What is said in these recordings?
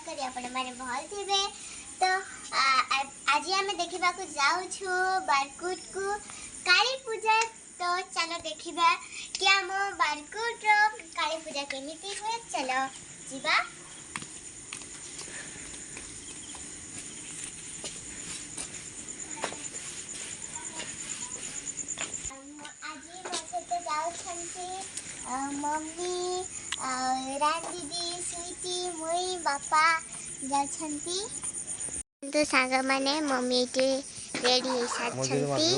करी आपण माने भल थिबे। तो आज आम देखा जाऊँ बारकोट को काली पूजा। तो चलो देखा कि आम बारकोट काली पूजा केमिति हुए। चलो जीवा। आज मो जाऊँ मम्मी रान दीदी स्वीटी मुई बापा जाछंती। तो सांग माने मम्मी के रेडी हो साछंती।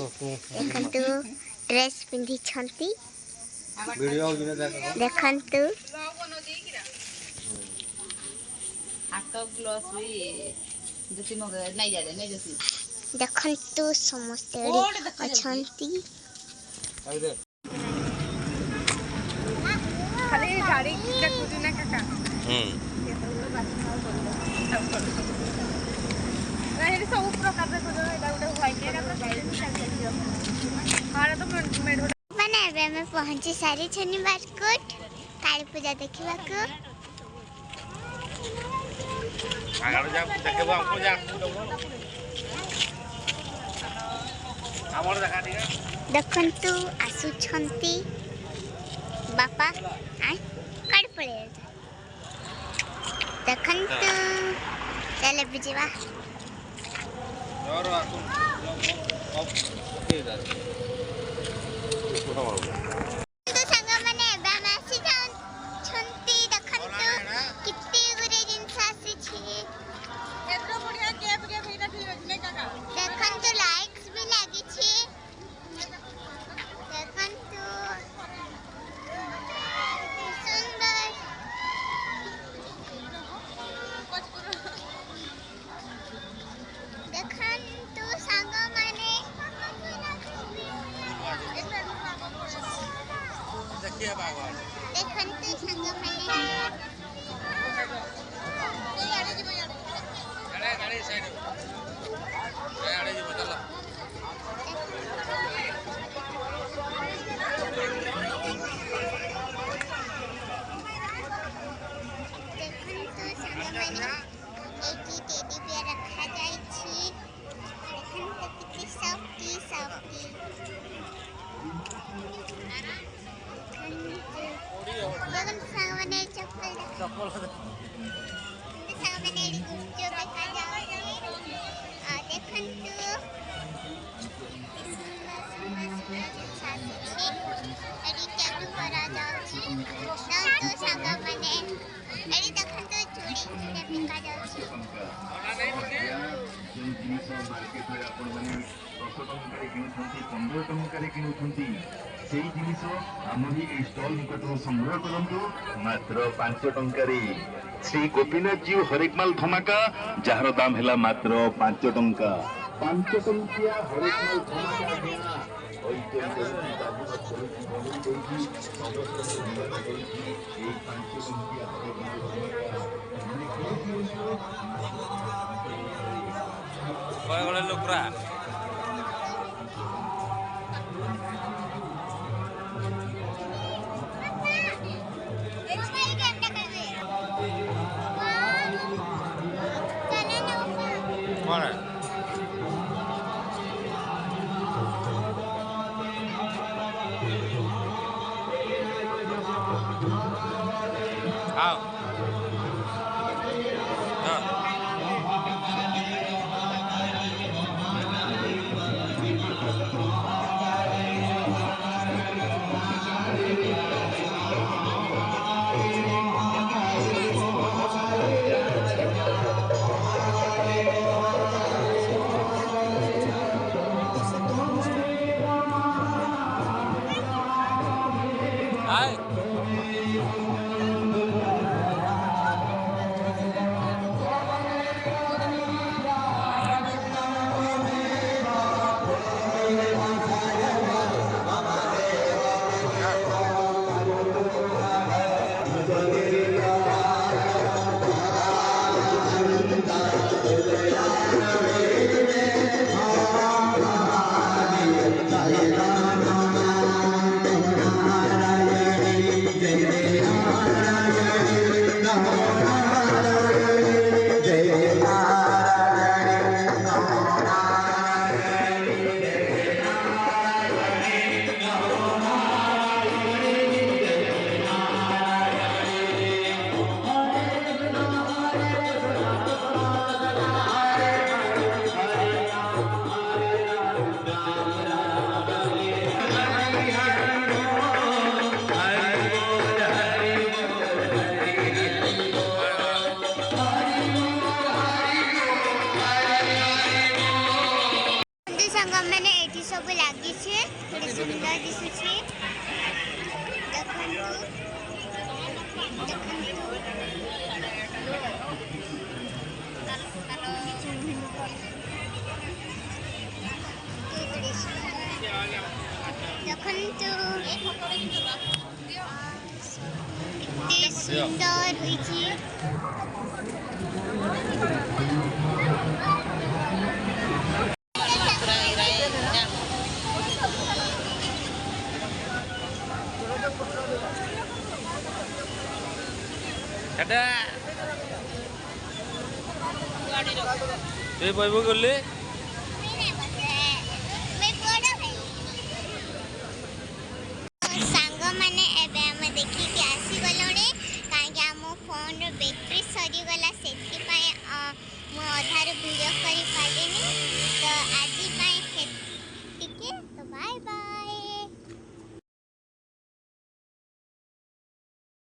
देखंतु ड्रेस पिंधी छंती। वीडियो देखंतु हाथ ग्लास भी जति मगे नहीं जाले नहीं जति देखंतु समस्त रेडी अछंती। खाली गाड़ी देखु ना काका नहीं सब प्रकार देखो एटा गोटे व्हाइट एटा हां तो मेढो माने बे में पहुंची सारी छनी बारकोट काली पूजा देखिबा को। आगाड़ जा देखबो हमको जा हमर देखा दिगा देखंतु आसु छंती बापा आय काट पड़े देखंतु चले बिजवा और आसु अब के जा तो संग माने बामासी जान छंती देखंतु कित्ती गुरे जिंस आसी छी। एतो बढ़िया केप के भीना ठीक नै काका देखंतु लाइट्स भी लागी छी। देखंतु सुंदर देखंतु संग माने देखिए बाबा देखंतु संग माने गाड़ी साइड गाड़ी जी बदल देखंतु संग माने एक ही टेडी बियर रखा जाई छी। देखंतु कितनी सॉफ्टी सॉफ्टी देखंतु संग माने चप्पल चप्पल सामने जो देखा जाए देखंतु एडी टैटू करा जाउछि ना तो संग माने एडी देखंतु चूड़ी चूड़ी बिका जाउछि। जो जिनिस मार्केट में आपण माने 10 टंका किनुछंती 15 टंका किनुछंती सेही जिनिस हमही ए स्टॉल निकटरो संग्रह करंतु मात्र 5 टंका रे। श्री गोपीनाथ जी हरेकमाल धमाका जार दाम है मात्र 5 टंका। 5 टंकिया हरेकमाल धमाका गले लोकरा कौन है आओ हाय ଦେଖନ୍ତୁ କେତେ ସୁନ୍ଦର ହୋଇଛି। ଏ ବଇବ ଗଲେ